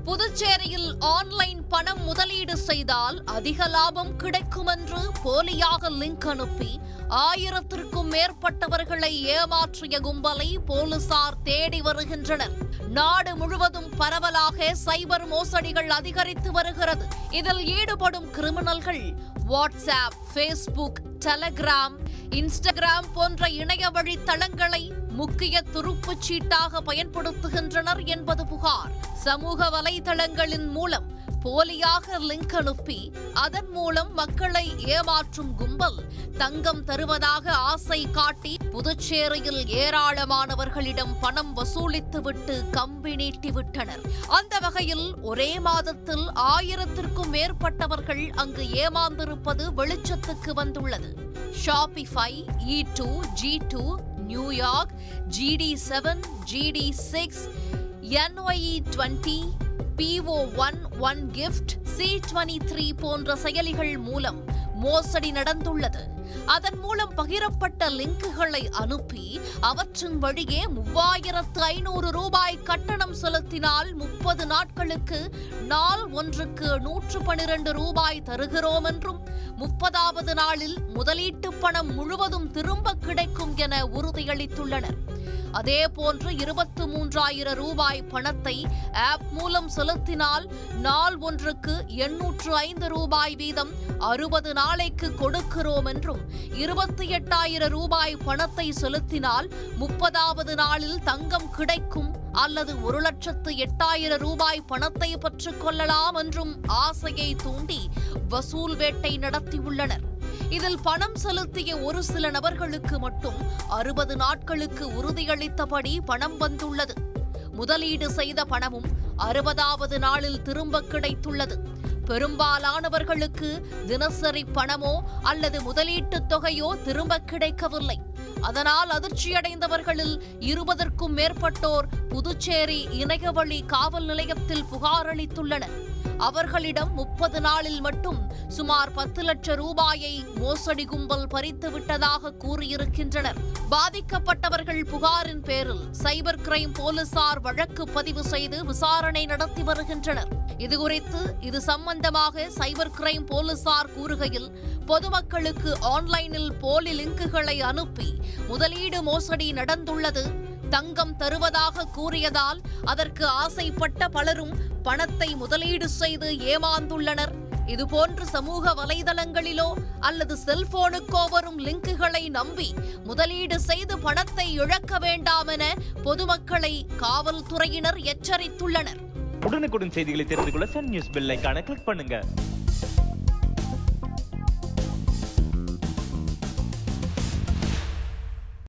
புதுச்சேரியில் ஆன்லைன் பணம் முதலீடு செய்தால் அதிக லாபம் கிடைக்கும் என்று போலியாக லிங்க் அனுப்பி 1000க்கும் மேற்பட்டவர்களை ஏமாற்றிய கும்பலை போலீசார் தேடி வருகின்றனர். நாடு முழுவதும் பரவலாக சைபர் மோசடிகள் அதிகரித்து வருகிறது. இதில் ஈடுபடும் கிரிமினல்கள் வாட்ஸ்அப், ஃபேஸ்புக், டெலிகிராம், இன்ஸ்டாகிராம் போன்ற இணைய வழி தளங்களை முக்கிய துருப்புச் சீட்டாக பயன்படுத்துகின்றனர் என்பது புகார். சமூக வலைதளங்களின் மூலம் போலியாக லிங்க் அனுப்பி அதன் மூலம் மக்களை ஏமாற்றும் கும்பல் தங்கம் தருவதாக ஆசை காட்டி புதுச்சேரியில் ஏராளமானவர்களிடம் பணம் வசூலித்துவிட்டு கம்பி நீட்டிவிட்டனர். அந்த வகையில் ஒரே மாதத்தில் 1000க்கும் மேற்பட்டவர்கள் அங்கு ஏமாந்திருப்பது வெளிச்சத்துக்கு வந்துள்ளது. ஷாபிஃபை, E2, G2, New York, GD7, GD6, NYE20, PO1, OneGift, C23 போன்ற செயலிகள் மூலம் மோசடி நடந்துள்ளது. அதன் மூலம் பகிரப்பட்ட லிங்குகளை அனுப்பி அவற்றின் வழியே 3500 ரூபாய் கட்டணம் செலுத்தினால் 30 நாட்களுக்கு நாள் ஒன்றுக்கு 112 ரூபாய் தருகிறோம் என்றும் 30வது நாளில் முதலீட்டு பணம் முழுவதும் திரும்ப கிடைக்கும் என உறுதியளித்துள்ளனர். அதேபோன்று 23,000 ரூபாய் பணத்தை ஆப் மூலம் செலுத்தினால் நாள் ஒன்றுக்கு 805 ரூபாய் வீதம் 60 நாளைக்கு கொடுக்கிறோம் என்றும் 28,000 ரூபாய் பணத்தை செலுத்தினால் 30வது நாளில் தங்கம் கிடைக்கும் அல்லது 1,08,000 ரூபாய் பணத்தை பெற்றுக் கொள்ளலாம் என்றும் ஆசையை தூண்டி வசூல் வேட்டை நடத்தியுள்ளனர். இதில் பணம் செலுத்திய ஒரு சில நபர்களுக்கு மட்டும் 60 நாட்களுக்கு உறுதியளித்தபடி பணம் வந்துள்ளது. முதலீடு செய்த பணமும் 60வது நாளில் திரும்ப கிடைத்துள்ளது. பெரும்பாலானவர்களுக்கு தினசரி பணமோ அல்லது முதலீட்டுத் தொகையோ திரும்ப கிடைக்கவில்லை. அதனால் அதிர்ச்சியடைந்தவர்களில் 20க்கும் மேற்பட்டோர் புதுச்சேரி இணையவழி காவல் நிலையத்தில் புகார் அளித்துள்ளனர். அவர்களிடம் 30 நாளில் மட்டும் சுமார் 10 லட்சம் ரூபாயை மோசடி கும்பல் பறித்து விட்டதாக கூறியிருக்கின்றனர். பாதிக்கப்பட்டவர்கள் புகாரின் பேரில் சைபர் கிரைம் போலீசார் வழக்கு பதிவு செய்து விசாரணை நடத்தி வருகின்றனர். இது சம்பந்தமாக சைபர் கிரைம் போலீசார் கூறுகையில், பொதுமக்களுக்கு ஆன்லைனில் போலி லிங்குகளை அனுப்பி முதலீடு மோசடி நடந்துள்ளது. தங்கம் தருவதாக கூறியதால் அதற்கு ஆசைப்பட்ட பலரும் பணத்தை முதலீடு செய்து ஏமாந்துள்ளனர். இதுபோன்று சமூக வலைதளங்களிலோ அல்லது செல்போனுக்கோ வரும் லிங்குகளை நம்பி முதலீடு செய்து பணத்தை இழக்க வேண்டாம் என பொதுமக்களை காவல்துறையினர் எச்சரித்துள்ளனர். உடனுக்குடன் செய்திகளை தெரிந்து கொள்ள சன் நியூஸ் பெல் ஐகானை கிளிக் பண்ணுங்க.